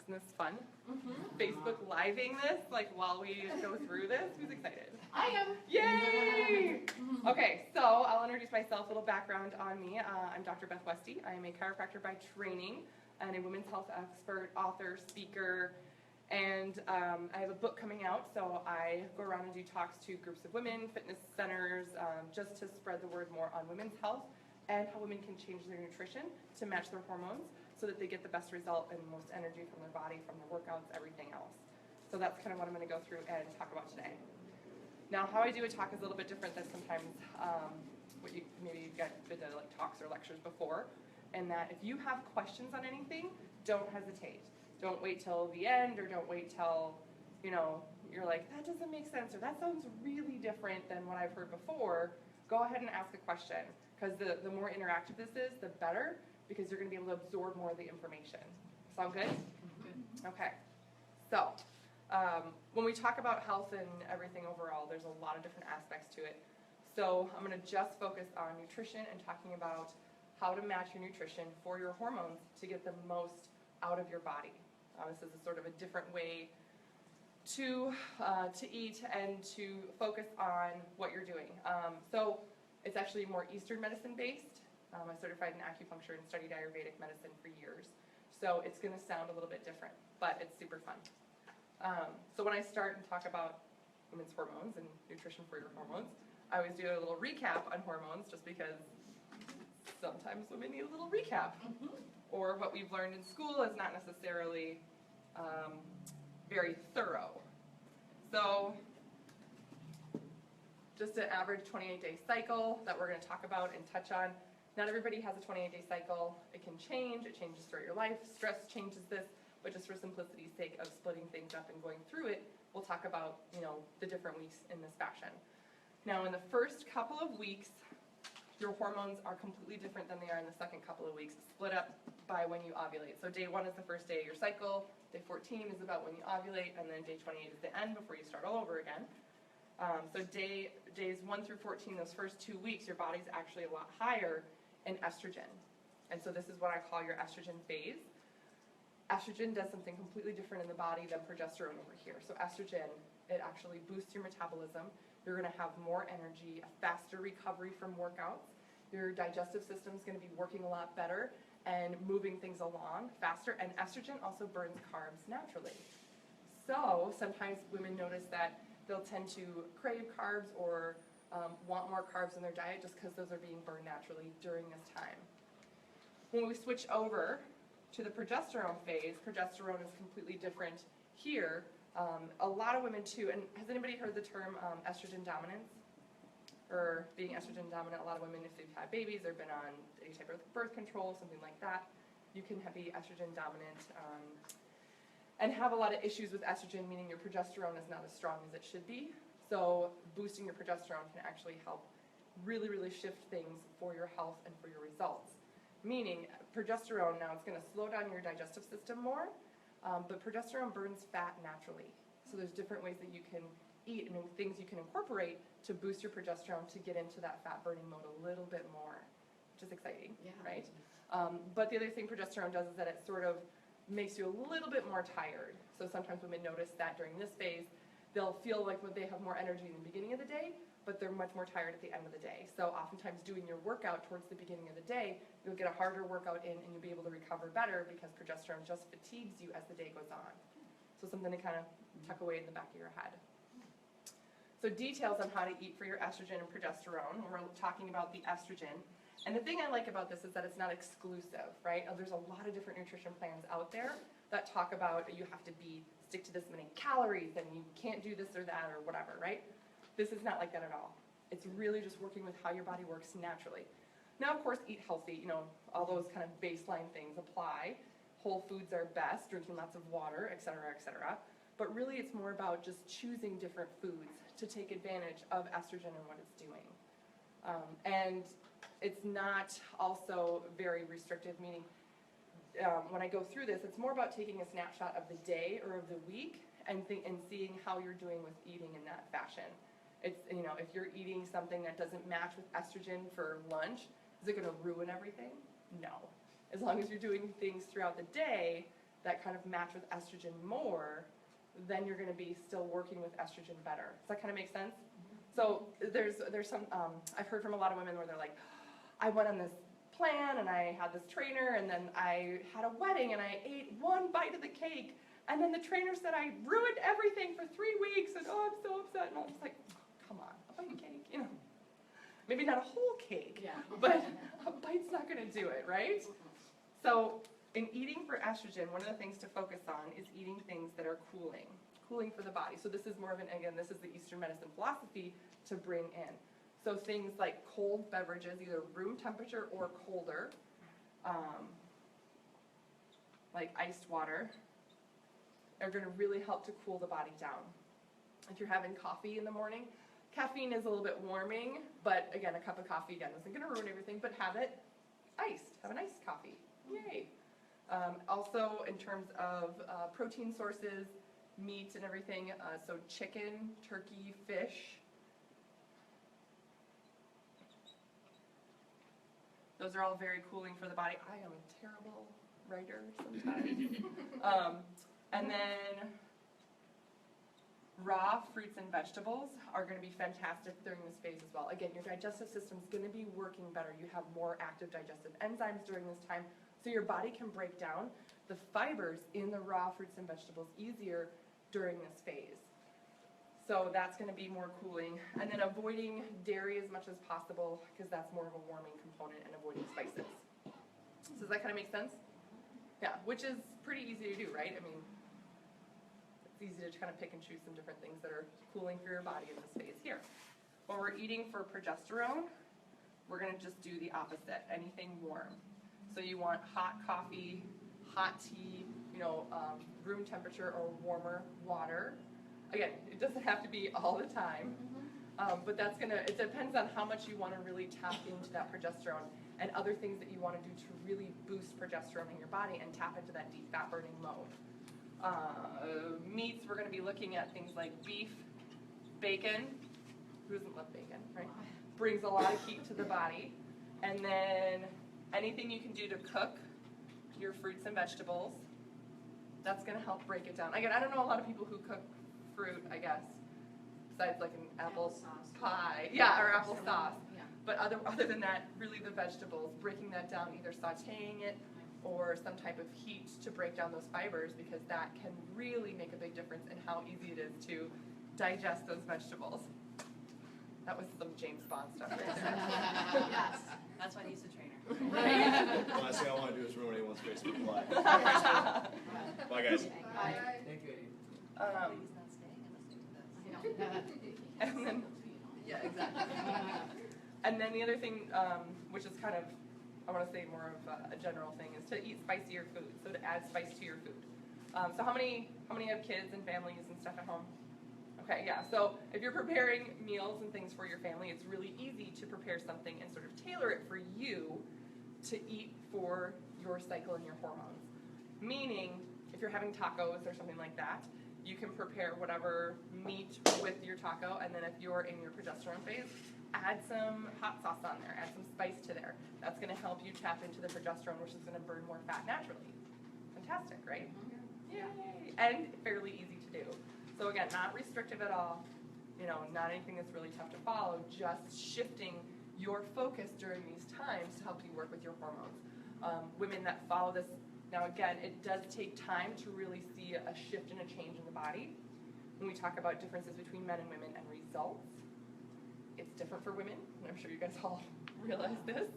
Isn't this fun? Facebook living this, like while we go through this. Who's excited? I am. Yay! Okay, so I'll introduce myself, a little background on me. I'm DrBethWestie. I am a chiropractor by training and a women's health expert, author, speaker, and I have a book coming out, so I go around and do talks to groups of women, fitness centers, just to spread the word more on women's health and how women can change their nutrition to match their hormones so that they get the best result and most energy from their body, from their workouts, everything else. So that's kind of what I'm going to go through and talk about today. Now, how I do a talk is a little bit different than sometimes what you maybe you've got been to like talks or lectures before, and that if you have questions on anything, don't hesitate. Don't wait till the end, or don't wait till, you know, you're like, that doesn't make sense, or that sounds really different than what I've heard before. Go ahead and ask a question, because the more interactive this is, the better, because you're going to be able to absorb more of the information. Sound good? Okay. So, when we talk about health and everything overall, there's a lot of different aspects to it. So I'm going to just focus on nutrition and talking about how to match your nutrition for your hormones to get the most out of your body. This is a sort of a different way to eat and to focus on what you're doing. So it's actually more Eastern medicine based. I'm certified in acupuncture and studied Ayurvedic medicine for years. So it's going to sound a little bit different, but it's super fun. So when I start and talk about women's hormones and nutrition for your hormones, I always do a little recap on hormones just because sometimes women need a little recap. Or what we've learned in school is not necessarily very thorough. So just an average 28-day cycle that we're going to talk about and touch on. Not everybody has a 28-day cycle. It can change. It changes throughout your life. Stress changes this. But just for simplicity's sake of splitting things up and going through it, we'll talk about, you know, the different weeks in this fashion. Now, in the first couple of weeks, your hormones are completely different than they are in the second couple of weeks, split up by when you ovulate. So day 1 is the first day of your cycle, day 14 is about when you ovulate, and then day 28 is the end before you start all over again. So days 1 through 14, those first 2 weeks, your body's actually a lot higher in estrogen. And so this is what I call your estrogen phase. Estrogen does something completely different in the body than progesterone over here. So estrogen, it actually boosts your metabolism. You're going to have more energy, a faster recovery from workouts. Your digestive system is going to be working a lot better and moving things along faster. And estrogen also burns carbs naturally. So sometimes women notice that they'll tend to crave carbs or want more carbs in their diet just because those are being burned naturally during this time. When we switch over to the progesterone phase, progesterone is completely different here. A lot of women too, and has anybody heard the term estrogen dominance? Or being estrogen dominant? A lot of women, if they've had babies or been on any type of birth control, something like that, you can be estrogen dominant and have a lot of issues with estrogen, meaning your progesterone is not as strong as it should be. So boosting your progesterone can actually help really, really shift things for your health and for your results. Meaning, progesterone now, it's going to slow down your digestive system more, but progesterone burns fat naturally. So there's different ways that you can eat and things you can incorporate to boost your progesterone to get into that fat burning mode a little bit more, which is exciting, right? But the other thing progesterone does is that it sort of makes you a little bit more tired. So sometimes women notice that during this phase, they'll feel like they have more energy in the beginning of the day, but they're much more tired at the end of the day. So oftentimes doing your workout towards the beginning of the day, you'll get a harder workout in and you'll be able to recover better because progesterone just fatigues you as the day goes on. So something to kind of tuck away in the back of your head. So details on how to eat for your estrogen and progesterone. We're talking about the estrogen. And the thing I like about this is that it's not exclusive, right? There's a lot of different nutrition plans out there that talk about you have to stick to this many calories and you can't do this or that or whatever, right? This is not like that at all. It's really just working with how your body works naturally. Now, of course, eat healthy, all those kind of baseline things apply. Whole foods are best, drinking lots of water, et cetera, et cetera. But really it's more about just choosing different foods to take advantage of estrogen and what it's doing. And it's not also very restrictive, meaning when I go through this, it's more about taking a snapshot of the day or of the week and seeing how you're doing with eating in that fashion. It's, if you're eating something that doesn't match with estrogen for lunch, is it going to ruin everything? No. As long as you're doing things throughout the day that kind of match with estrogen more, then you're going to be still working with estrogen better. Does that kind of make sense? So there's some, I've heard from a lot of women where they're like, I went on this plan and I had this trainer and then I had a wedding and I ate one bite of the cake and then the trainer said I ruined everything for 3 weeks and oh, I'm so upset. And I'm just like, oh, come on, a bite of cake, you know. Maybe not a whole cake, but a bite's not going to do it, right? So in eating for estrogen, one of the things to focus on is eating things that are cooling for the body. So this is more of an, again, this is the Eastern medicine philosophy to bring in. So things like cold beverages, either room temperature or colder, like iced water, are going to really help to cool the body down. If you're having coffee in the morning, caffeine is a little bit warming, but again, a cup of coffee, again, isn't going to ruin everything, but have it iced. Have an iced coffee. Yay. Also, in terms of protein sources, meat and everything, so chicken, turkey, fish. Those are all very cooling for the body. I am a terrible writer sometimes. And then raw fruits and vegetables are going to be fantastic during this phase as well. Again, your digestive system is going to be working better. You have more active digestive enzymes during this time, so your body can break down the fibers in the raw fruits and vegetables easier during this phase. So that's going to be more cooling. And then avoiding dairy as much as possible, because that's more of a warming component, and avoiding spices. So does that kind of make sense? Yeah, which is pretty easy to do, right? I mean, it's easy to kind of pick and choose some different things that are cooling for your body in this phase here. When we're eating for progesterone, we're going to just do the opposite, anything warm. So you want hot coffee, hot tea, you know, room temperature or warmer water. Again, it doesn't have to be all the time, but that's going to, it depends on how much you want to really tap into that progesterone and other things that you want to do to really boost progesterone in your body and tap into that deep fat burning mode. Meats, we're going to be looking at things like beef, bacon. Who doesn't love bacon, right? Brings a lot of heat to the body. And then anything you can do to cook your fruits and vegetables, that's going to help break it down. Again, I don't know a lot of people who cook fruit, I guess, besides like an apple pie. Yeah, or apple sauce. Yeah. But other than that, really the vegetables, breaking that down, either sauteing it or some type of heat to break down those fibers, because that can really make a big difference in how easy it is to digest those vegetables. That was some James Bond stuff. Yes, that's why he's the trainer. Right? The last thing I want to do is ruin anyone's Facebook Live. Bye, guys. Bye. Thank you. He's not staying and listening to this. And then, yeah, exactly. And then the other thing, which is kind of, I want to say more of a general thing, is to eat spicier food. So to add spice to your food. So how many have kids and families and stuff at home? Okay, yeah. So if you're preparing meals and things for your family, it's really easy to prepare something and sort of tailor it for you to eat for your cycle and your hormones. Meaning, if you're having tacos or something like that, you can prepare whatever meat with your taco, and then if you're in your progesterone phase, add some hot sauce on there, add some spice to there. That's going to help you tap into the progesterone, which is going to burn more fat naturally. Fantastic, right? Yay! And fairly easy to do. So again, not restrictive at all, you know, not anything that's really tough to follow, just shifting your focus during these times to help you work with your hormones. Women that follow this, now again, it does take time to really see a shift and a change in the body. When we talk about differences between men and women and results, it's different for women, and I'm sure you guys all realize this.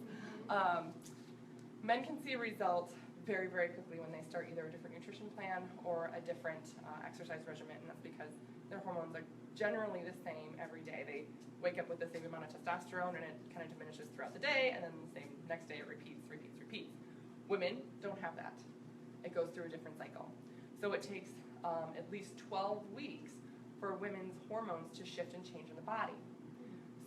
Men can see a result very, very quickly when they start either a different nutrition plan or a different exercise regimen, and that's because their hormones are generally the same every day. They wake up with the same amount of testosterone, and it kind of diminishes throughout the day, and then the same next day it repeats. Women don't have that. It goes through a different cycle. So it takes at least 12 weeks for women's hormones to shift and change in the body.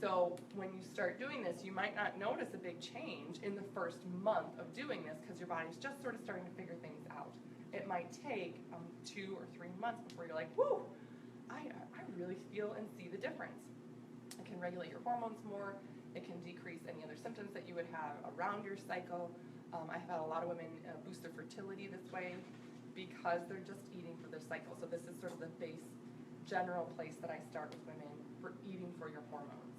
So when you start doing this, you might not notice a big change in the first month of doing this because your body's just sort of starting to figure things out. It might take 2 or 3 months before you're like, whoo, I really feel and see the difference. It can regulate your hormones more. It can decrease any other symptoms that you would have around your cycle. I've had a lot of women boost their fertility this way. because they're just eating for their cycle. So this is sort of the base general place that I start with women for eating for your hormones.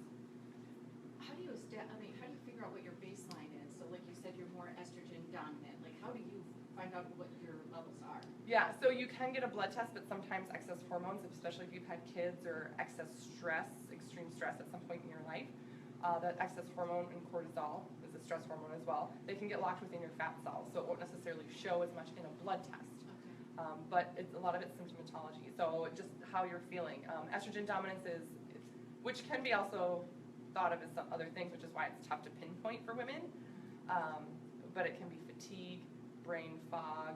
How do you how do you figure out what your baseline is? So like you said, you're more estrogen dominant. Like how do you find out what your levels are? Yeah, so you can get a blood test, but sometimes excess hormones, especially if you've had kids or excess stress, extreme stress at some point in your life, that excess hormone and cortisol is a stress hormone as well. They can get locked within your fat cells, so it won't necessarily show as much in a blood test. Okay. But a lot of it's symptomatology, so just how you're feeling. Estrogen dominance is, which can be also thought of as some other things, which is why it's tough to pinpoint for women. But it can be fatigue, brain fog,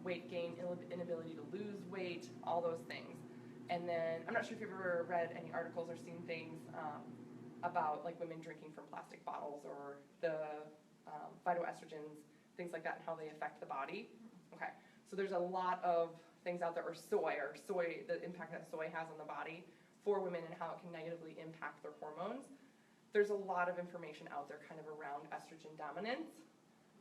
weight gain, inability to lose weight, all those things. And then, I'm not sure if you've ever read any articles or seen things about like women drinking from plastic bottles or the phytoestrogens, things like that, and how they affect the body. Okay, so there's a lot of things out there, or soy, the impact that soy has on the body for women and how it can negatively impact their hormones. There's a lot of information out there kind of around estrogen dominance.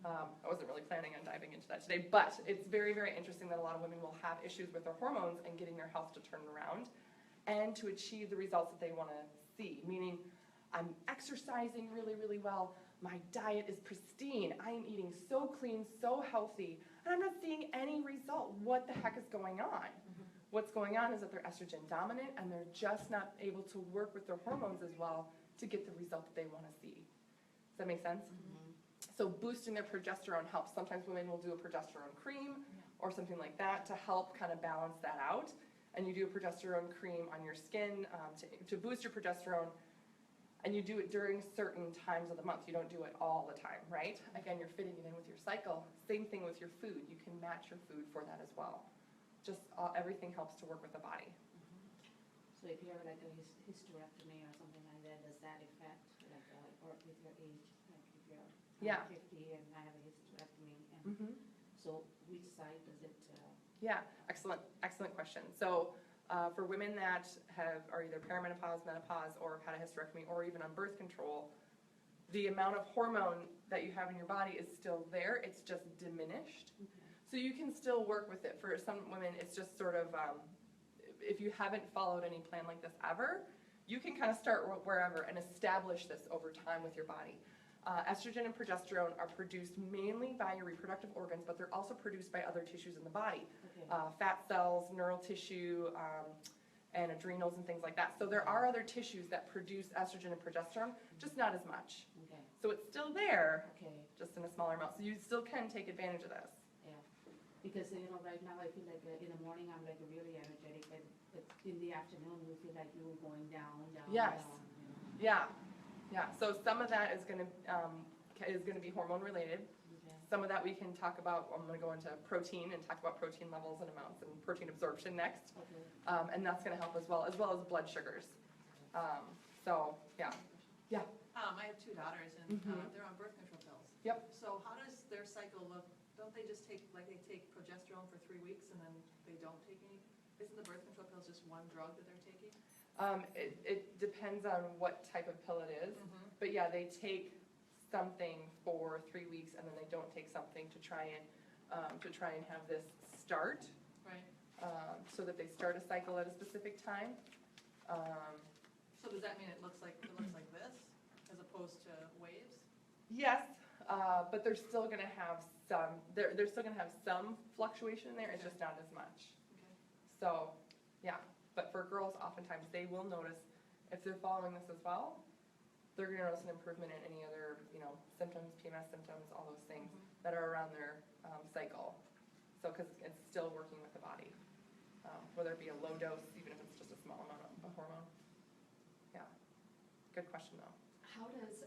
I wasn't really planning on diving into that today, but it's very, very interesting that a lot of women will have issues with their hormones and getting their health to turn around and to achieve the results that they want to see, meaning I'm exercising really, really well, my diet is pristine, I am eating so clean, so healthy, and I'm not seeing any result. What the heck is going on? What's going on is that they're estrogen dominant and they're just not able to work with their hormones as well to get the result that they want to see. Does that make sense? So boosting their progesterone helps. Sometimes women will do a progesterone cream or something like that to help kind of balance that out. And you do a progesterone cream on your skin to boost your progesterone, and you do it during certain times of the month. You don't do it all the time, right? Again, you're fitting it in with your cycle. Same thing with your food. You can match your food for that as well. Just everything helps to work with the body. So if you have like a hysterectomy or something like that, does that affect or with your age? Like if you're 50 and I have a hysterectomy, and so which side does it? Yeah, excellent question. So for women that are either perimenopause, menopause, or have had a hysterectomy, or even on birth control, the amount of hormone that you have in your body is still there. It's just diminished. So you can still work with it. For some women, it's just sort of, if you haven't followed any plan like this ever, you can kind of start wherever and establish this over time with your body. Estrogen and progesterone are produced mainly by your reproductive organs, but they're also produced by other tissues in the body. Fat cells, neural tissue, and adrenals and things like that. So there are other tissues that produce estrogen and progesterone, just not as much. So it's still there, just in a smaller amount. So you still can take advantage of this. Because right now I feel like in the morning I'm like really energetic, but in the afternoon we feel like you're going down. Yes. Down. Yeah. So some of that is going to be hormone related. Some of that we can talk about. I'm going to go into protein and talk about protein levels and amounts and protein absorption next. And that's going to help as well as blood sugars. So yeah. I have two daughters, and they're on birth control pills. Yep. So how does their cycle look? Don't they just take progesterone for 3 weeks and then they don't take any? Isn't the birth control pills just one drug that they're taking? It depends on what type of pill it is. But yeah, they take something for 3 weeks and then they don't take something to try and have this start. Right. So that they start a cycle at a specific time. So does that mean it looks like this as opposed to waves? Yes, but they're still going to have some. They're still going to have some fluctuation in there. It's just not as much. So, yeah. But for girls, oftentimes they will notice if they're following this as well. They're going to notice an improvement in any other, symptoms, PMS symptoms, all those things that are around their cycle. So, because it's still working with the body, whether it be a low dose, even if it's just a small amount of hormone. Yeah. Good question though. How does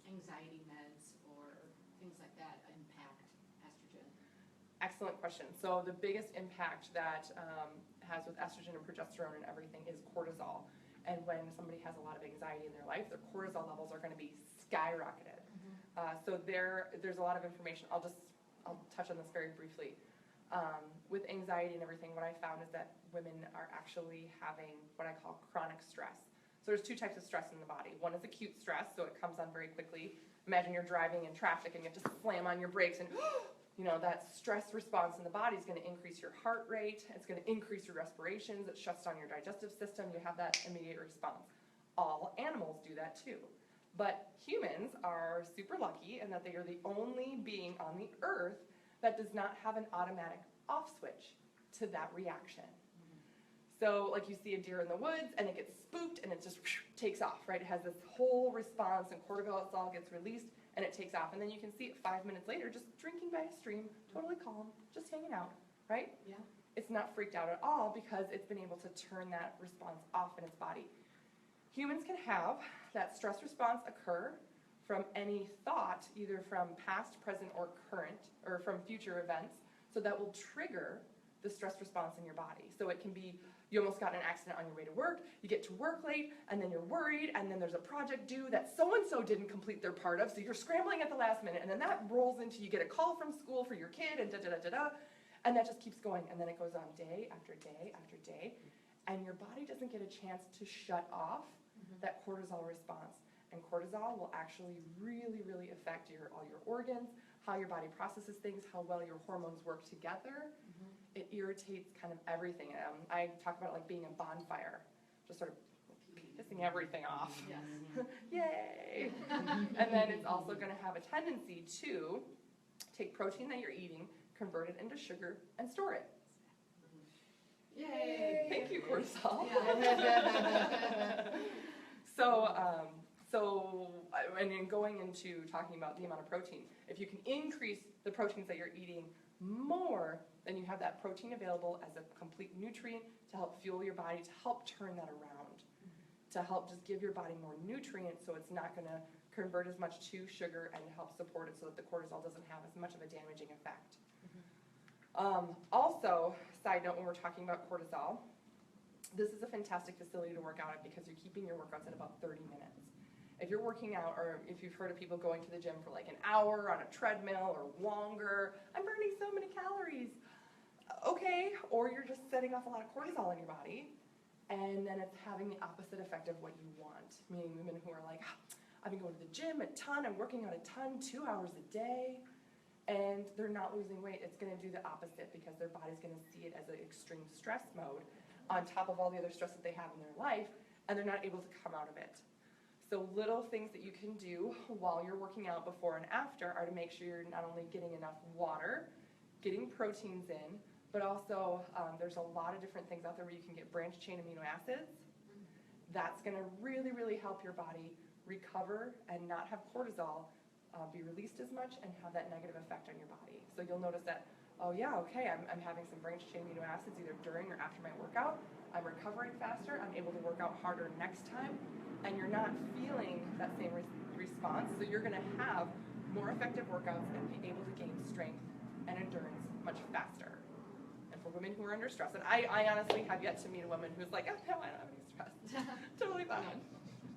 anxiety meds or things like that impact estrogen? Excellent question. So the biggest impact that has with estrogen and progesterone and everything is cortisol. And when somebody has a lot of anxiety in their life, their cortisol levels are going to be skyrocketed. So there's a lot of information. I'll touch on this very briefly. With anxiety and everything, what I found is that women are actually having what I call chronic stress. So there's two types of stress in the body. One is acute stress, so it comes on very quickly. Imagine you're driving in traffic and you have to slam on your brakes and, You know, that stress response in the body is going to increase your heart rate. It's going to increase your respirations. It shuts down your digestive system. You have that immediate response. All animals do that too. But humans are super lucky in that they are the only being on the earth that does not have an automatic off switch to that reaction. So like you see a deer in the woods and it gets spooked and it just takes off, right? It has this whole response and cortisol gets released and it takes off. And then you can see it 5 minutes later just drinking by a stream, totally calm, just hanging out, right? Yeah. It's not freaked out at all because it's been able to turn that response off in its body. Humans can have that stress response occur from any thought, either from past, present, or current, or from future events, so that will trigger the stress response in your body. So it can be, you almost got in an accident on your way to work, you get to work late, and then you're worried, and then there's a project due that so-and-so didn't complete their part of, so you're scrambling at the last minute, and then that rolls into, you get a call from school for your kid, and da-da-da-da-da, and that just keeps going, and then it goes on day after day after day, and your body doesn't get a chance to shut off that cortisol response. And cortisol will actually really, really affect all your organs, how your body processes things, how well your hormones work together. It irritates kind of everything. I talk about it like being a bonfire, just sort of pissing everything off. Yes. Yay! And then it's also going to have a tendency to take protein that you're eating, convert it into sugar, and store it. Yay! Thank you, cortisol. Yeah. And in going into talking about the amount of protein, if you can increase the proteins that you're eating more, then you have that protein available as a complete nutrient to help fuel your body, to help turn that around, to help just give your body more nutrients so it's not going to convert as much to sugar and help support it so that the cortisol doesn't have as much of a damaging effect. Also, side note, when we're talking about cortisol, this is a fantastic facility to work out at because you're keeping your workouts at about 30 minutes. If you're working out, or if you've heard of people going to the gym for like an hour on a treadmill or longer, I'm burning so many calories. Okay, or you're just setting off a lot of cortisol in your body, and then it's having the opposite effect of what you want. Meaning women who are like, I've been going to the gym a ton, I'm working out a ton, 2 hours a day, and they're not losing weight. It's going to do the opposite because their body's going to see it as an extreme stress mode on top of all the other stress that they have in their life, and they're not able to come out of it. So little things that you can do while you're working out before and after are to make sure you're not only getting enough water, getting proteins in, but also there's a lot of different things out there where you can get branched chain amino acids. That's going to really, really help your body recover and not have cortisol be released as much and have that negative effect on your body. So you'll notice that, oh yeah, okay, I'm having some branched chain amino acids either during or after my workout. I'm recovering faster. I'm able to work out harder next time. And you're not feeling that same response. So you're going to have more effective workouts and be able to gain strength and endurance much faster. And for women who are under stress, and I honestly have yet to meet a woman who's like, oh, no, I don't have any stress. Totally fine.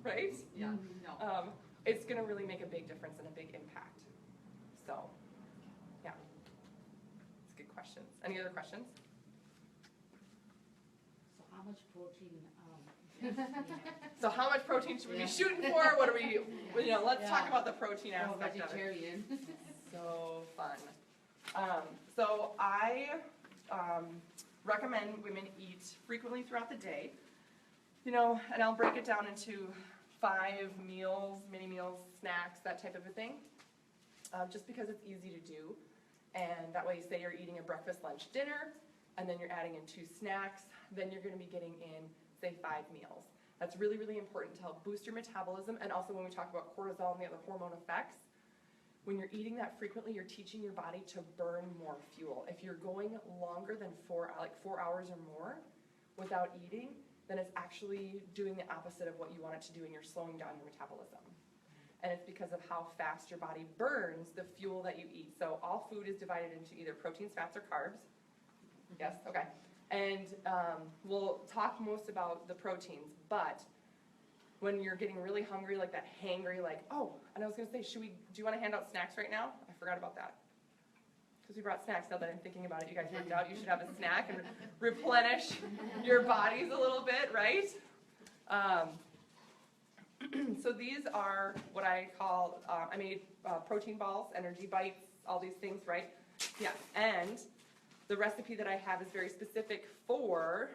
Right? Yeah. No. It's going to really make a big difference and a big impact. So, yeah. It's good questions. Any other questions? So how much protein? So how much protein should we be shooting for? What are we, let's talk about the protein aspect of it. Vegetarian. So fun. So I recommend women eat frequently throughout the day. And I'll break it down into 5 meals, mini meals, snacks, that type of a thing. Just because it's easy to do. And that way, say you're eating a breakfast, lunch, dinner, and then you're adding in 2 snacks, then you're going to be getting in, say, 5 meals. That's really, really important to help boost your metabolism. And also when we talk about cortisol and the other hormone effects, when you're eating that frequently, you're teaching your body to burn more fuel. If you're going longer than 4 hours or more without eating, then it's actually doing the opposite of what you want it to do, and you're slowing down your metabolism. And it's because of how fast your body burns the fuel that you eat. So all food is divided into either proteins, fats, or carbs. Yes? Okay. And we'll talk most about the proteins, but when you're getting really hungry, like that hangry, like, oh, and I was going to say, do you want to hand out snacks right now? I forgot about that. Because we brought snacks. Now that I'm thinking about it, you guys worked out, you should have a snack and replenish your bodies a little bit, right? So these are what I call, I made protein balls, energy bites, all these things, right? Yeah, and the recipe that I have is very specific for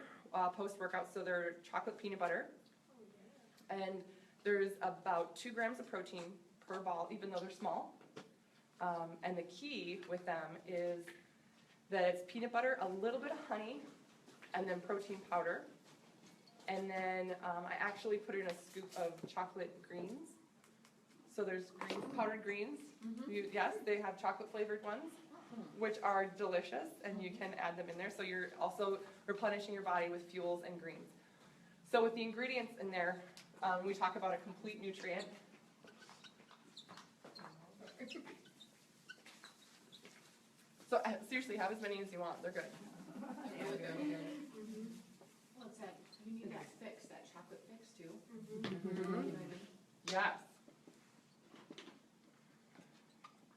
post-workout, so they're chocolate peanut butter, and there's about 2 grams of protein per ball, even though they're small. And the key with them is that it's peanut butter, a little bit of honey, and then protein powder. And then I actually put in a scoop of chocolate greens. So there's greens, powdered greens. Yes, they have chocolate flavored ones, which are delicious, and you can add them in there. So you're also replenishing your body with fuels and greens. So with the ingredients in there, we talk about a complete nutrient. So seriously, have as many as you want. They're good. Well, it's that, you need that fix, that chocolate fix too. Yes.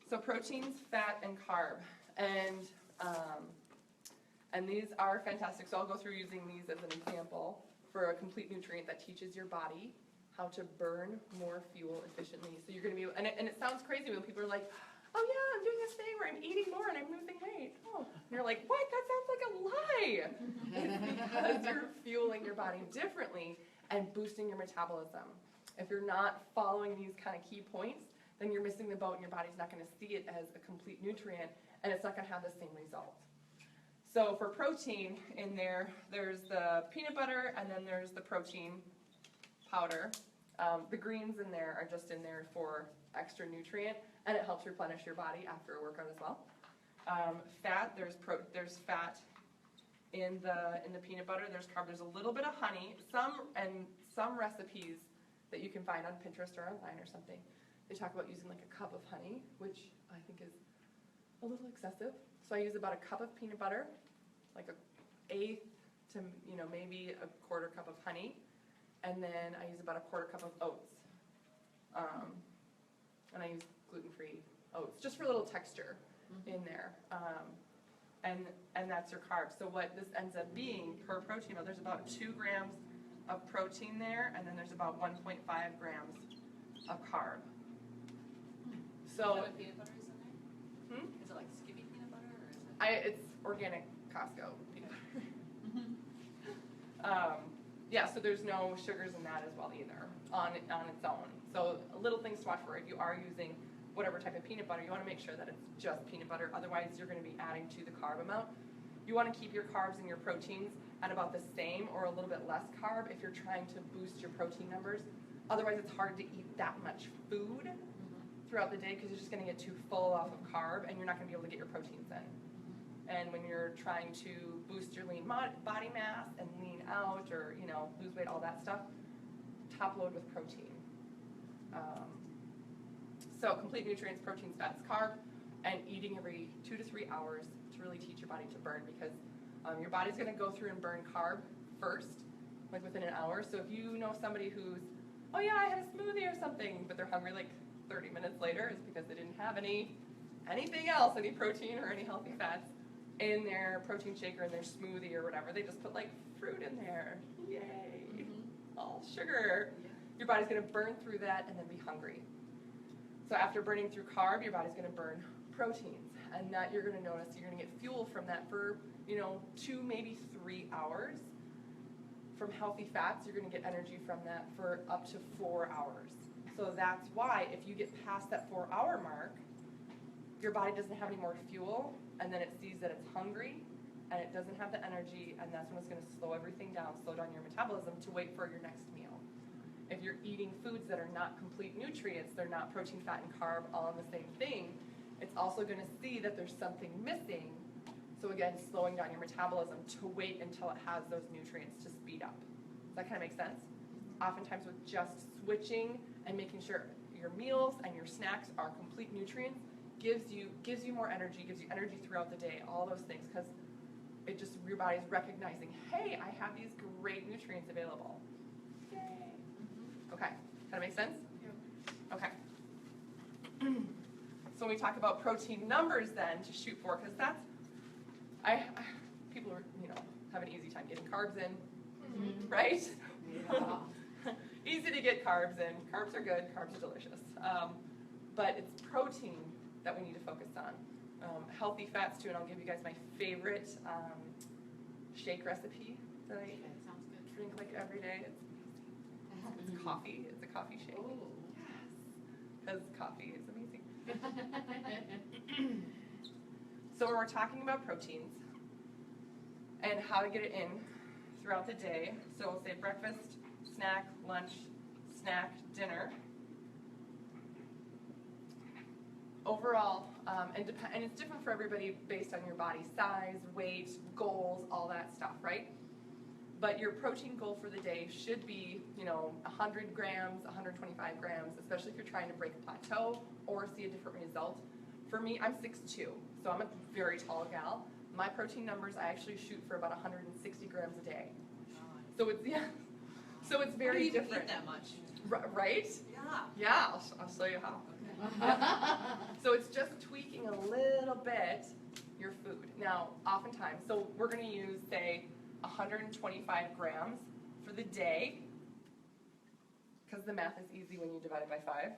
So proteins, fat, and carb, and these are fantastic. So I'll go through using these as an example for a complete nutrient that teaches your body how to burn more fuel efficiently. So you're going to be, and it sounds crazy when people are like, oh yeah, I'm doing this thing where I'm eating more and I'm losing weight. Oh, and you're like, what? That sounds like a lie. It's because you're fueling your body differently and boosting your metabolism. If you're not following these kind of key points, then you're missing the boat and your body's not going to see it as a complete nutrient, and it's not going to have the same result. So for protein in there, there's the peanut butter, and then there's the protein powder. The greens in there are just in there for extra nutrient, and it helps replenish your body after a workout as well. Fat, there's fat in the peanut butter. There's carb. There's a little bit of honey. Some recipes that you can find on Pinterest or online or something, they talk about using like a cup of honey, which I think is a little excessive. So I use about a cup of peanut butter, like an eighth to maybe a quarter cup of honey, and then I use about a quarter cup of oats. And I use gluten-free oats, just for a little texture in there. And that's your carbs. So what this ends up being per protein, there's about 2 grams of protein there, and then there's about 1.5 grams of carb. So Is that what peanut butter is in there? Is it like Skippy peanut butter, or is it? It's organic Costco peanut butter. Yeah, so there's no sugars in that as well either on its own. So little things to watch for. If you are using whatever type of peanut butter, you want to make sure that it's just peanut butter. Otherwise, you're going to be adding to the carb amount. You want to keep your carbs and your proteins at about the same or a little bit less carb if you're trying to boost your protein numbers. Otherwise, it's hard to eat that much food throughout the day because you're just going to get too full off of carb and you're not going to be able to get your proteins in. And when you're trying to boost your lean body mass and lean out or lose weight, all that stuff, top load with protein. So complete nutrients, proteins, fats, carb, and eating every 2 to 3 hours to really teach your body to burn because your body's going to go through and burn carb first, like within an hour. So if you know somebody who's, oh yeah, I had a smoothie or something, but they're hungry like 30 minutes later, it's because they didn't have anything else, any protein or any healthy fats in their protein shake or in their smoothie or whatever. They just put like fruit in there. Yay! All sugar. Your body's going to burn through that and then be hungry. So after burning through carb, your body's going to burn proteins, and that you're going to notice you're going to get fuel from that for 2, maybe 3 hours. From healthy fats, you're going to get energy from that for up to 4 hours. So that's why if you get past that 4-hour mark, your body doesn't have any more fuel, and then it sees that it's hungry, and it doesn't have the energy, and that's when it's going to slow everything down, slow down your metabolism to wait for your next meal. If you're eating foods that are not complete nutrients, they're not protein, fat, and carb all in the same thing, it's also going to see that there's something missing. So again, slowing down your metabolism to wait until it has those nutrients to speed up. Does that kind of make sense? Oftentimes with just switching and making sure your meals and your snacks are complete nutrients gives you more energy, gives you energy throughout the day, all those things, because your body's recognizing, hey, I have these great nutrients available. Yay. Okay, that makes sense? Yeah. Okay. So when we talk about protein numbers then to shoot for, because that's, people are, have an easy time getting carbs in, right? Yeah. Easy to get carbs in. Carbs are good, carbs are delicious. But it's protein that we need to focus on. healthy fats too, and I'll give you guys my favorite shake recipe that I That sounds good. drink like every day. It's coffee. It's a coffee shake. Oh. Because coffee is amazing. So we're talking about proteins and how to get it in throughout the day. So we'll say breakfast, snack, lunch, snack, dinner. Overall, and it's different for everybody based on your body size, weight, goals, all that stuff, right? But your protein goal for the day should be, 100 grams, 125 grams, especially if you're trying to break a plateau or see a different result. For me, I'm 6'2", so I'm a very tall gal. My protein numbers, I actually shoot for about 160 grams a day. So it's, so it's very different. How do you even eat that much? Right? Yeah. Yeah, I'll show you how. So it's just tweaking a little bit your food. Now, oftentimes, so we're going to use, say, 125 grams for the day, because the math is easy when you divide it by 5.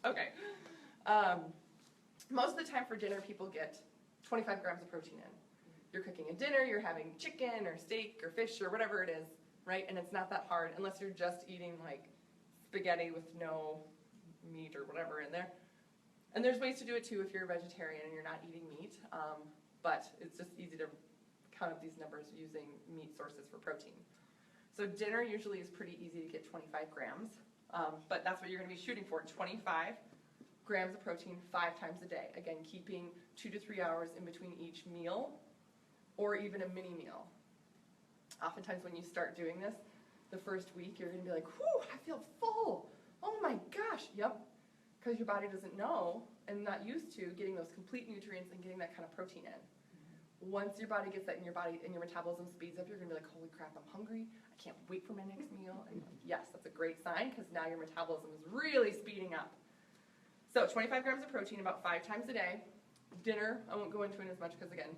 Okay. Most of the time for dinner, people get 25 grams of protein in. You're cooking a dinner, you're having chicken or steak or fish or whatever it is, right? And it's not that hard unless you're just eating like spaghetti with no meat or whatever in there. And there's ways to do it too if you're a vegetarian and you're not eating meat, but it's just easy to count up these numbers using meat sources for protein. So dinner usually is pretty easy to get 25 grams, but that's what you're going to be shooting for, 25 grams of protein 5 times a day. Again, keeping 2 to 3 hours in between each meal or even a mini meal. Oftentimes when you start doing this, the first week you're going to be like, whew, I feel full. Oh my gosh, yep. Because your body doesn't know and not used to getting those complete nutrients and getting that kind of protein in. Once your body gets that in your body and your metabolism speeds up, you're going to be like, holy crap, I'm hungry. I can't wait for my next meal. And yes, that's a great sign because now your metabolism is really speeding up. So 25 grams of protein about 5 times a day. Dinner, I won't go into it as much because, again,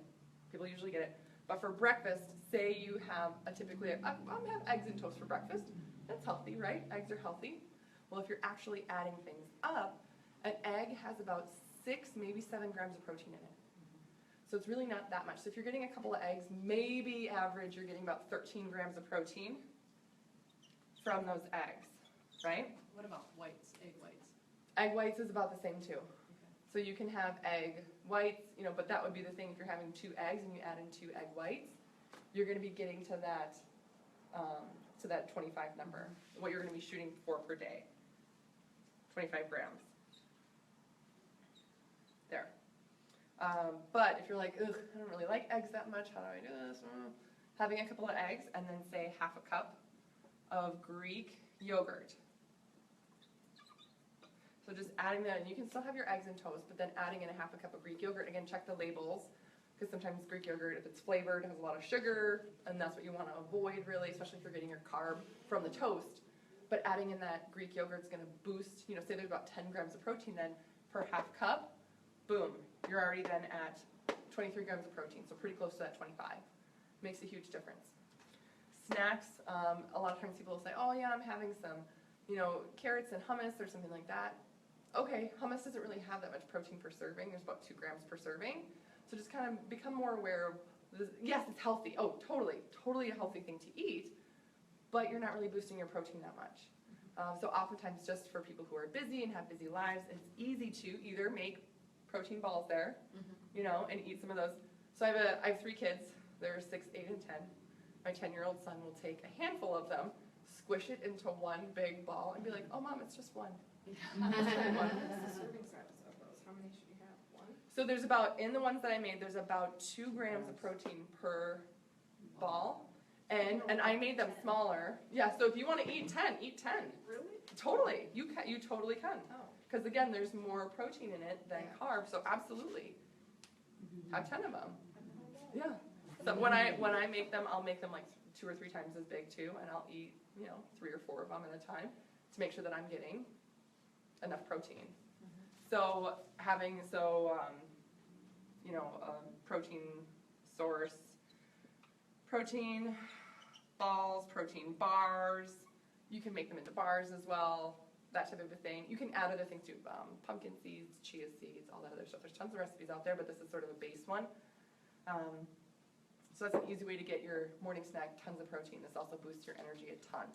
people usually get it. But for breakfast, say you have I'll have eggs and toast for breakfast. That's healthy, right? Eggs are healthy. Well, if you're actually adding things up, an egg has about 6, maybe 7 grams of protein in it. So it's really not that much. So if you're getting a couple of eggs, maybe average, you're getting about 13 grams of protein from those eggs, right? What about whites, egg whites? Egg whites is about the same too. So you can have egg whites, but that would be the thing. If you're having 2 eggs and you add in 2 egg whites, you're going to be getting to that 25 number, what you're going to be shooting for per day. 25 grams. There. But if you're like, ugh, I don't really like eggs that much, how do I do this? Having a couple of eggs and then say half a cup of Greek yogurt. So just adding that, and you can still have your eggs and toast, but then adding in a half a cup of Greek yogurt. Again, check the labels, because sometimes Greek yogurt, if it's flavored, has a lot of sugar, and that's what you want to avoid, really, especially if you're getting your carb from the toast. But adding in that Greek yogurt is going to boost, say there's about 10 grams of protein then per half cup, boom, you're already then at 23 grams of protein, so pretty close to that 25. Makes a huge difference. Snacks, a lot of times people will say, oh yeah, I'm having some, carrots and hummus or something like that. Okay, hummus doesn't really have that much protein per serving. There's about 2 grams per serving. So just kind of become more aware of, yes, it's healthy. Oh, totally a healthy thing to eat, but you're not really boosting your protein that much. So oftentimes just for people who are busy and have busy lives, it's easy to either make protein balls there, and eat some of those. So I have 3 kids. They're 6, 8, and 10. My 10-year-old son will take a handful of them, squish it into one big ball, and be like, oh, Mom, it's just one. What's the serving size of those? How many should you have? 1? So there's in the ones that I made, there's about 2 grams of protein per ball. And I made them smaller. Yeah, so if you want to eat 10, eat 10. Really? Totally. You totally can. Oh. Because again, there's more protein in it than carbs, so absolutely. Have 10 of them. Yeah. So when I make them, I'll make them like 2 or 3 times as big too, and I'll eat, 3 or 4 of them at a time to make sure that I'm getting enough protein. So having protein source, protein balls, protein bars. You can make them into bars as well. that type of a thing. You can add other things too, pumpkin seeds, chia seeds, all that other stuff. There's tons of recipes out there, but this is sort of a base one. So that's an easy way to get your morning snack, tons of protein. This also boosts your energy a ton.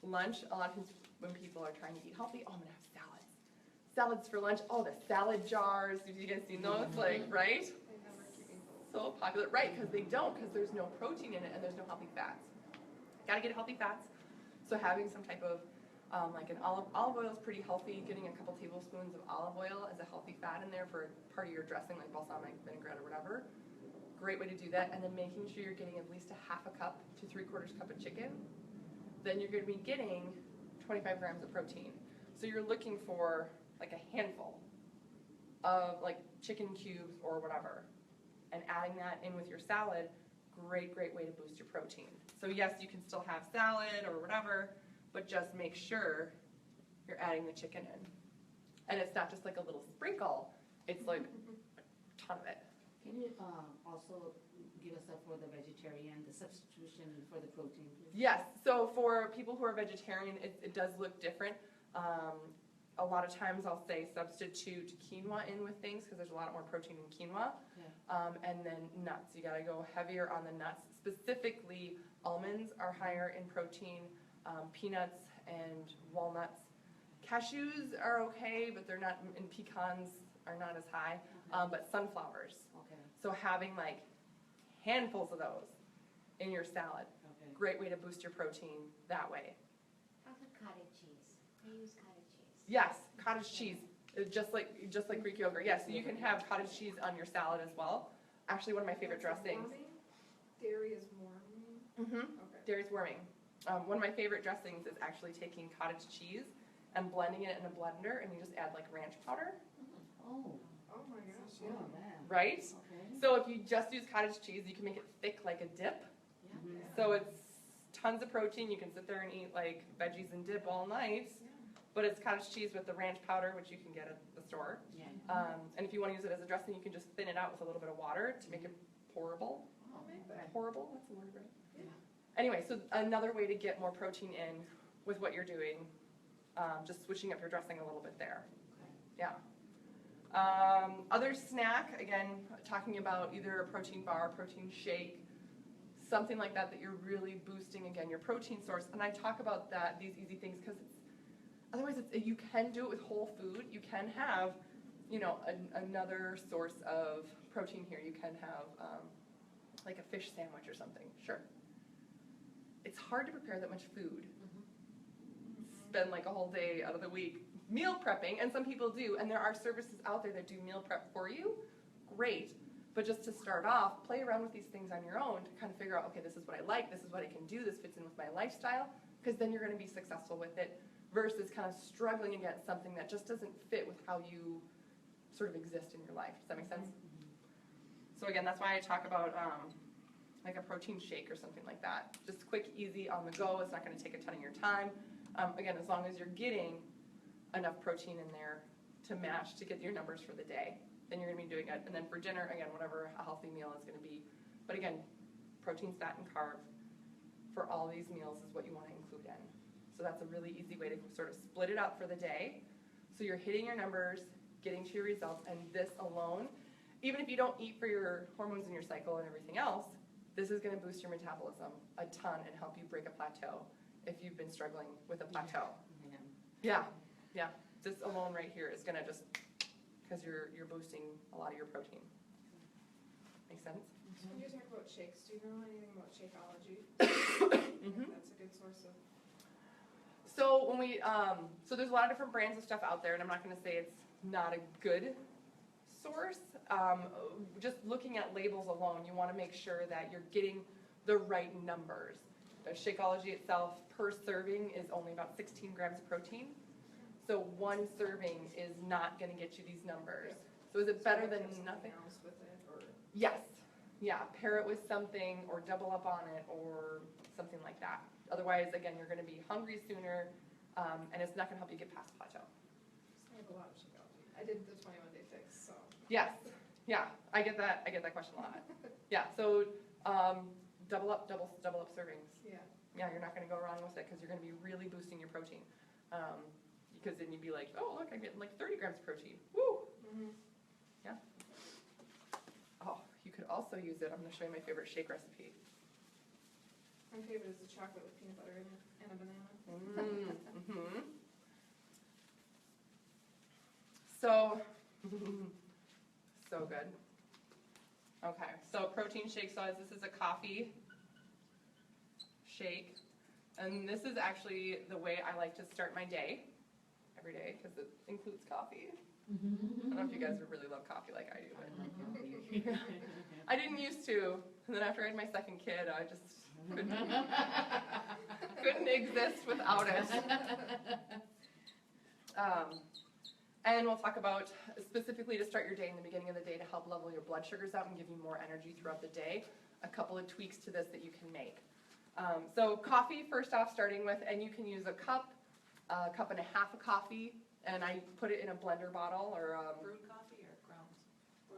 Lunch, a lot of times when people are trying to eat healthy, oh, I'm gonna have salads. Salads for lunch, oh, the salad jars, have you guys seen those? Like, right? They never keep me full. So popular, right, because they don't, because there's no protein in it and there's no healthy fats. Gotta get healthy fats. So having some type of, like an olive oil is pretty healthy. Getting a couple tablespoons of olive oil as a healthy fat in there for part of your dressing, like balsamic vinaigrette or whatever. Great way to do that. And then making sure you're getting at least a half a cup to 3/4 cup of chicken. Then you're gonna be getting 25 grams of protein. So you're looking for like a handful of like chicken cubes or whatever. And adding that in with your salad, great way to boost your protein. So yes, you can still have salad or whatever, but just make sure you're adding the chicken in. And it's not just like a little sprinkle, it's like a ton of it. Can you also give us up for the vegetarian, the substitution for the protein, please? Yes, so for people who are vegetarian, it does look different. A lot of times I'll say substitute quinoa in with things because there's a lot more protein in quinoa. Yeah. And then nuts, you gotta go heavier on the nuts. Specifically, almonds are higher in protein, peanuts and walnuts. Cashews are okay, but they're not, and pecans are not as high, but sunflowers. Okay, So having like handfuls of those in your salad, okay. great way to boost your protein that way. How about cottage cheese? I use cottage cheese. Yes, cottage cheese, just like Greek yogurt. Yes, so you can have cottage cheese on your salad as well. Actually, one of my favorite dressings. Warming? Dairy is warming? Mm-hmm. Okay. Dairy's warming. One of my favorite dressings is actually taking cottage cheese and blending it in a blender, and you just add like ranch powder, Oh, Oh my gosh, oh, yeah. man. right? Okay. So if you just use cottage cheese, you can make it thick like a dip. Yeah. So it's tons of protein. You can sit there and eat like veggies and dip all night. But it's cottage cheese with the ranch powder, which you can get at the store. Yeah. And if you want to use it as a dressing, you can just thin it out with a little bit of water to make it pourable. Oh, Okay. Pourable? That's a word, right? Yeah. Anyway, so another way to get more protein in with what you're doing, just switching up your dressing a little bit there. Okay. Yeah. Other snack, again, talking about either a protein bar, protein shake, something like that that you're really boosting, again, your protein source. And I talk about that, these easy things, because otherwise you can do it with whole food. You can have, you know, another source of protein here. You can have like a fish sandwich or something, sure. It's hard to prepare that much food. Spend like a whole day out of the week meal prepping, and some people do, and there are services out there that do meal prep for you. Great. But just to start off, play around with these things on your own to kind of figure out, okay, this is what I like, this is what I can do, this fits in with my lifestyle, because then you're going to be successful with it versus kind of struggling against something that just doesn't fit with how you sort of exist in your life. Does that make sense? So again, that's why I talk about like a protein shake or something like that. Just quick, easy, on the go. It's not going to take a ton of your time. Again, as long as you're getting enough protein in there to match to get your numbers for the day, then you're going to be doing it. And then for dinner, again, whatever a healthy meal is going to be. But again, protein, fat, and carb for all these meals is what you want to include in. So that's a really easy way to sort of split it up for the day. So you're hitting your numbers, getting to your results, and this alone, even if you don't eat for your hormones in your cycle and everything else, this is going to boost your metabolism a ton and help you break a plateau if you've been struggling with a plateau. Yeah. Yeah. This alone right here is going to just, because you're boosting a lot of your protein. Make sense? When you talk about shakes, do you know anything about Shakeology? Mm-hmm. That's a good source of. So when we, so there's a lot of different brands of stuff out there, and I'm not going to say it's not a good source. Just looking at labels alone, you want to make sure that you're getting the right numbers. The Shakeology itself per serving is only about 16 grams of protein. So one serving is not going to get you these numbers. So is it better than nothing? Else with it, or Yes. Yeah, pair it with something or double up on it or something like that. Otherwise, again, you're going to be hungry sooner, and it's not going to help you get past the plateau. I have a lot of Shakeology. I did the 21-day fix, so. Yes. Yeah, I get that question a lot. Yeah, so double up servings. Yeah. Yeah, you're not going to go wrong with it because you're going to be really boosting your protein. You because then you'd be like, oh, look, I'm getting like 30 grams of protein. Woo! Mhm. Yeah. Oh, you could also use it. I'm going to show you my favorite shake recipe. My favorite is the chocolate with peanut butter in it and a banana. Mm-hmm. So, so good. Okay, so protein shake size. This is a coffee shake, and this is actually the way I like to start my day every day because it includes coffee. I don't know if you guys really love coffee like I do, but I didn't used to. And then after I had my second kid, I just couldn't exist without it. And we'll talk about, specifically to start your day in the beginning of the day to help level your blood sugars out and give you more energy throughout the day, a couple of tweaks to this that you can make. So coffee, first off, starting with, and you can use a cup and a half of coffee, and I put it in a blender bottle or Brewed coffee or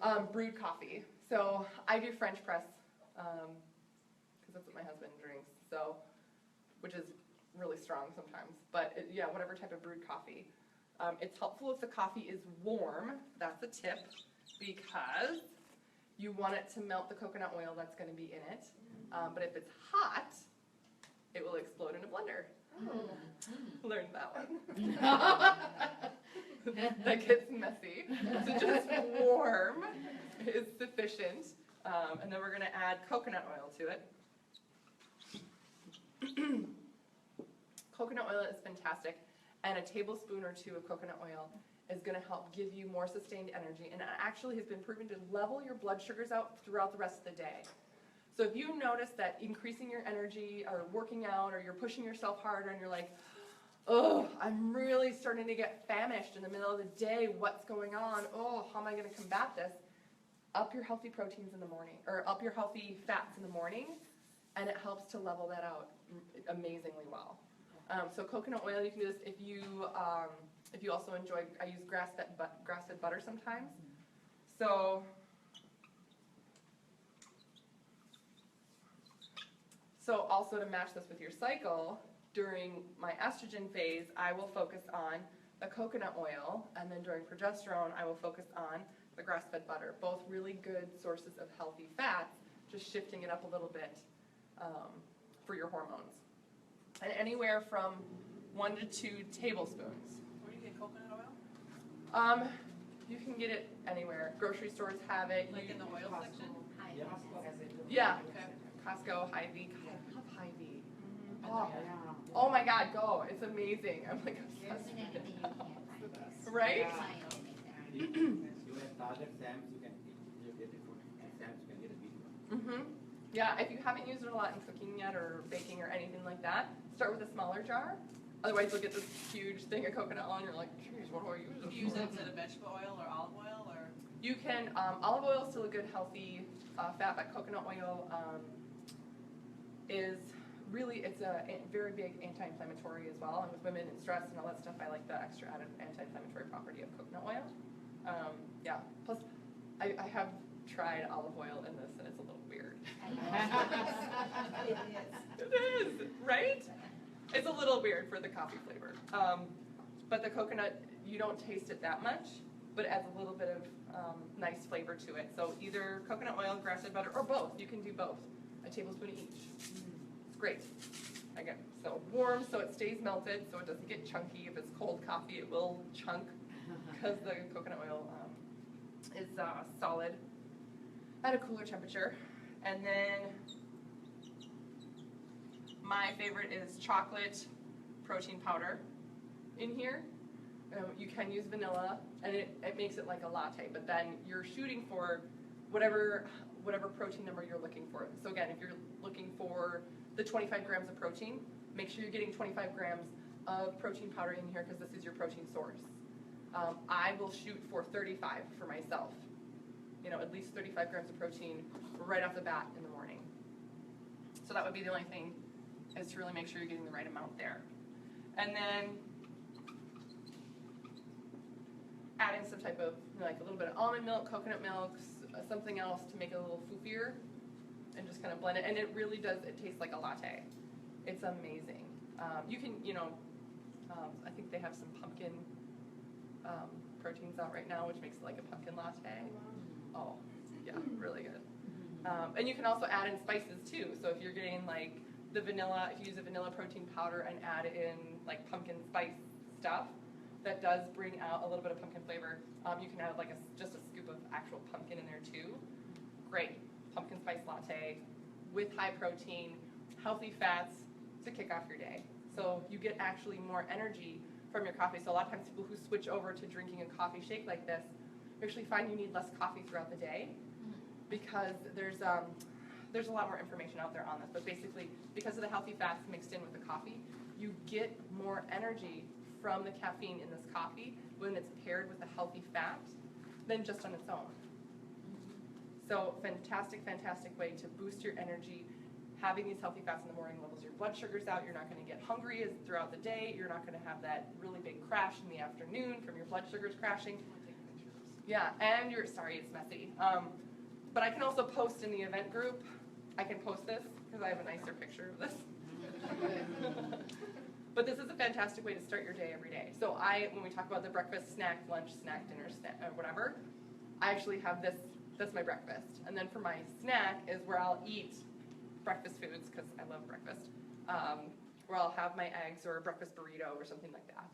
ground? brewed coffee. So I do French press, because that's what my husband drinks, so, which is really strong sometimes. But yeah, whatever type of brewed coffee. It's helpful if the coffee is warm, that's a tip, because you want it to melt the coconut oil that's going to be in it. But if it's hot, it will explode in a blender. Oh. Learned that one. That gets messy. So just warm is sufficient. And then we're going to add coconut oil to it. Coconut oil is fantastic. And a tablespoon or two of coconut oil is going to help give you more sustained energy. And it actually has been proven to level your blood sugars out throughout the rest of the day. So if you notice that increasing your energy or working out or you're pushing yourself harder and you're like, oh, I'm really starting to get famished in the middle of the day, what's going on? Oh, how am I going to combat this? Up your healthy proteins in the morning, or up your healthy fats in the morning, and it helps to level that out amazingly well. So coconut oil, you can do this if you also enjoy, I use grass-fed butter sometimes. So also to match this with your cycle, during my estrogen phase, I will focus on the coconut oil, and then during progesterone, I will focus on the grass-fed butter. Both really good sources of healthy fats, just shifting it up a little bit for your hormones. And anywhere from 1 to 2 tablespoons. Where do you get coconut oil? You can get it anywhere. Grocery stores have it. Like in the oil section? Yeah. Okay. Costco, Hy-Vee. God, I love Hy-Vee. Oh my God, go. It's amazing. I'm like There obsessed isn't with anything it. you can't find. Right? Find anything there. You have Target, Sam's, you can get it for, and Sam's you can get a big one. Yeah, if you haven't used it a lot in cooking yet or baking or anything like that, start with a smaller jar. Otherwise, you'll get this huge thing of coconut oil and you're like, geez, what do I use Do it you use for? it instead of vegetable oil or olive oil or? You can, olive oil is still a good healthy fat, but coconut oil is really, it's a very big anti-inflammatory as well. And with women and stress and all that stuff, I like the extra added anti-inflammatory property of coconut oil. Yeah, plus I have tried olive oil in this and it's a little weird. It is, right? It's a little weird for the coffee flavor. But the coconut, you don't taste it that much, but it adds a little bit of nice flavor to it. So either coconut oil, grass-fed butter, or both. You can do both. A tablespoon each. It's great. Again, so warm so it stays melted, so it doesn't get chunky. If it's cold coffee, it will chunk because the coconut oil is solid at a cooler temperature. And then my favorite is chocolate protein powder in here. You can use vanilla, and it makes it like a latte, but then you're shooting for whatever protein number you're looking for. So again, if you're looking for the 25 grams of protein, make sure you're getting 25 grams of protein powder in here because this is your protein source. I will shoot for 35 for myself. You know, at least 35 grams of protein right off the bat in the morning. So that would be the only thing, is to really make sure you're getting the right amount there. And then adding some type of, like a little bit of almond milk, coconut milk, something else to make it a little foofier, and just kind of blend it. And it really does, it tastes like a latte. It's amazing. You can, you know, I think they have some pumpkin proteins out right now, which makes it like a pumpkin latte. Oh, yeah, really good. And you can also add in spices too. So if you're getting like the vanilla, if you use a vanilla protein powder and add in like pumpkin spice stuff, that does bring out a little bit of pumpkin flavor. You can add like just a scoop of actual pumpkin in there too. Great, pumpkin spice latte with high protein, healthy fats to kick off your day. So you get actually more energy from your coffee. So a lot of times people who switch over to drinking a coffee shake like this, you actually find you need less coffee throughout the day because there's a lot more information out there on this. But basically, because of the healthy fats mixed in with the coffee, you get more energy from the caffeine in this coffee when it's paired with a healthy fat than just on its own. So fantastic, fantastic way to boost your energy. Having these healthy fats in the morning levels your blood sugars out. You're not going to get hungry throughout the day. You're not going to have that really big crash in the afternoon from your blood sugars crashing. Yeah, and sorry, it's messy. But I can also post in the event group. I can post this because I have a nicer picture of this. But this is a fantastic way to start your day every day. So when we talk about the breakfast, snack, lunch, snack, dinner, whatever, I actually have this. That's my breakfast. And then for my snack is where I'll eat breakfast foods, because I love breakfast, where I'll have my eggs or a breakfast burrito or something like that.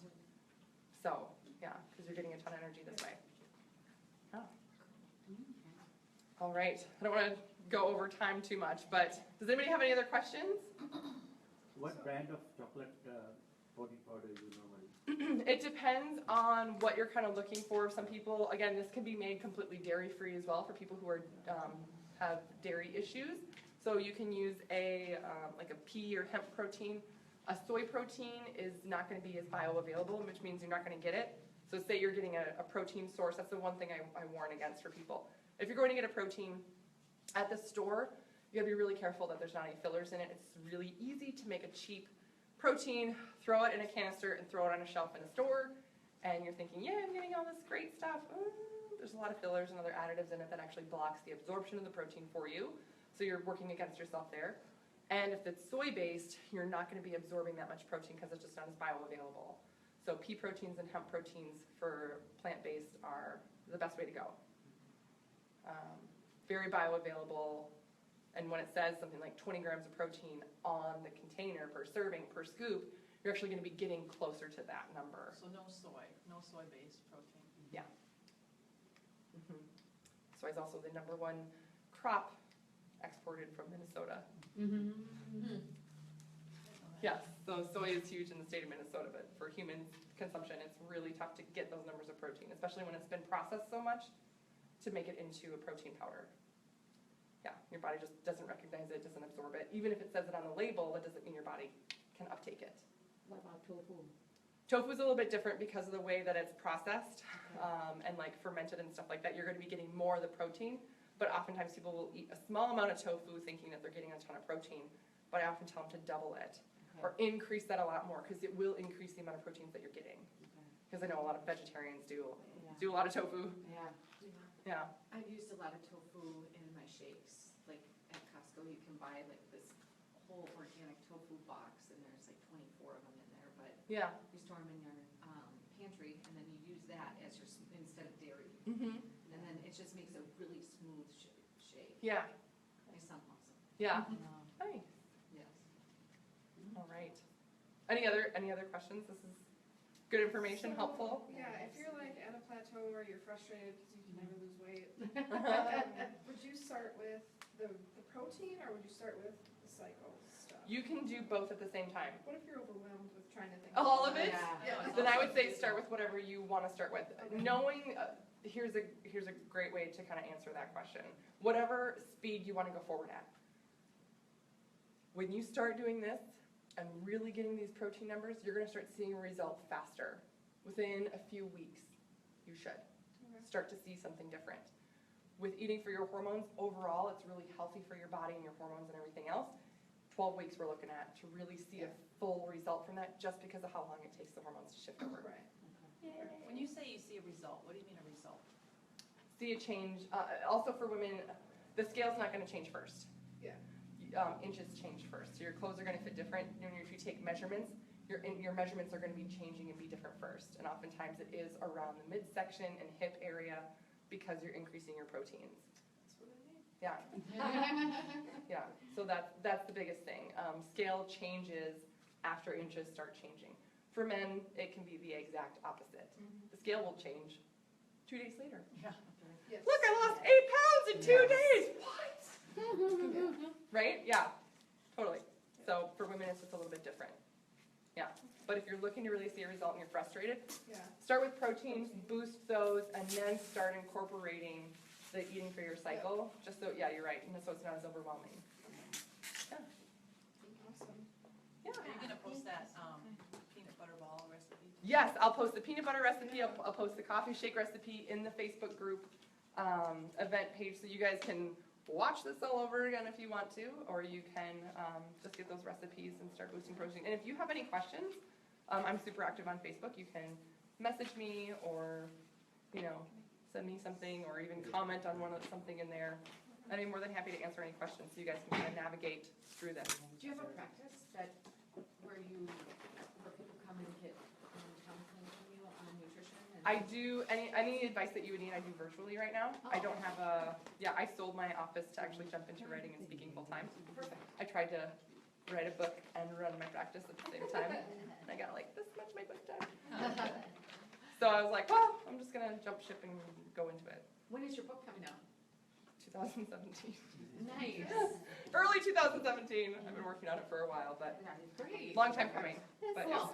So, yeah, because you're getting a ton of energy this way. Oh. All right. I don't want to go over time too much, but does anybody have any other questions? What brand of chocolate protein powder you normally? It depends on what you're kind of looking for. Some people, again, this can be made completely dairy-free as well for people who are have dairy issues. So you can use like a pea or hemp protein. A soy protein is not going to be as bioavailable, which means you're not going to get it. So say you're getting a protein source. That's the one thing I warn against for people. If you're going to get a protein at the store, you got to be really careful that there's not any fillers in it. It's really easy to make a cheap protein, throw it in a canister, and throw it on a shelf in a store. And you're thinking, yeah, I'm getting all this great stuff. There's a lot of fillers and other additives in it that actually blocks the absorption of the protein for you. So you're working against yourself there. And if it's soy-based, you're not going to be absorbing that much protein because it's just not as bioavailable. So pea proteins and hemp proteins for plant-based are the best way to go. Very bioavailable. And when it says something like 20 grams of protein on the container per serving, per scoop, you're actually going to be getting closer to that number. So no soy-based protein. Yeah. Soy is also the #1 crop exported from Minnesota. Yes, so soy is huge in the state of Minnesota, but for human consumption, it's really tough to get those numbers of protein, especially when it's been processed so much to make it into a protein powder. Yeah, your body just doesn't recognize it, doesn't absorb it. Even if it says it on the label, that doesn't mean your body can uptake it. What about tofu? Tofu is a little bit different because of the way that it's processed and like fermented and stuff like that. You're going to be getting more of the protein, but oftentimes people will eat a small amount of tofu thinking that they're getting a ton of protein, but I often tell them to double it or increase that a lot more because it will increase the amount of proteins that you're getting. Because I know a lot of vegetarians do a lot of tofu. Yeah. I've used a lot of tofu in my shakes. Like at Costco, you can buy like this whole organic tofu box, and there's like 24 of them in there. But Yeah. you store them in your pantry, and then you use that as your instead of dairy, Mm-hmm. and then it just makes a really smooth shake. Yeah. My son loves them. Yeah. Nice. Yes. All right. Any other questions? This is good information, helpful. Yeah, if you're like at a plateau or you're frustrated because you can never lose weight, would you start with the protein or would you start with the cycle stuff? You can do both at the same time. What if you're overwhelmed with trying to think? All of it? Yeah. Then I would say start with whatever you want to start with. Knowing, here's a great way to kind of answer that question. Whatever speed you want to go forward at. When you start doing this and really getting these protein numbers, you're going to start seeing a result faster. Within a few weeks, you should start to see something different. With eating for your hormones, overall, it's really healthy for your body and your hormones and everything else. 12 weeks we're looking at to really see a full result from that just because of how long it takes the hormones to shift over. Right. When you say you see a result, what do you mean a result? See a change. Also for women, the scale's not going to change first. Yeah. Inches change first. So your clothes are going to fit different. If you take measurements, your measurements are gonna be changing and be different first. And oftentimes it is around the midsection and hip area because you're increasing your proteins. Yeah. Yeah, so that's the biggest thing. Scale changes after inches start changing. For men, it can be the exact opposite. The scale will change 2 days later. Yes. Look, I lost 8 pounds in 2 days. What? Right? Yeah, totally. So for women, it's just a little bit different. Yeah, but if you're looking to really see a result and you're frustrated, Yeah. start with proteins, boost those, and then start incorporating the eating for your cycle, just so, yeah, you're right, and so it's not as overwhelming. Yeah. Awesome. Yeah. Are you gonna post that, peanut butter ball recipe? Yes, I'll post the peanut butter recipe, I'll post the coffee shake recipe in the Facebook group event page, so you guys can watch this all over again if you want to, or you can just get those recipes and start boosting protein. And if you have any questions, I'm super active on Facebook. You can message me or, send me something or even comment on something in there. I'd be more than happy to answer any questions so you guys can kind of navigate through this. Do you have a practice where people come and get counseling from you on nutrition? I do, any advice that you would need, I do virtually right now. I don't have I sold my office to actually jump into writing and speaking full time. I tried to write a book and run my practice at the same time, and I got like this much my book done. So I was like, well, I'm just gonna jump ship and go into it. When is your book coming out? 2017. Nice. Early 2017. I've been working on it for a while, but Great. long time coming. But Cool.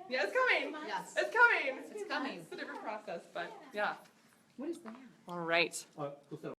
yeah, it's coming. Yes. It's coming. It's coming. It's a different process, but yeah. What is that? All right.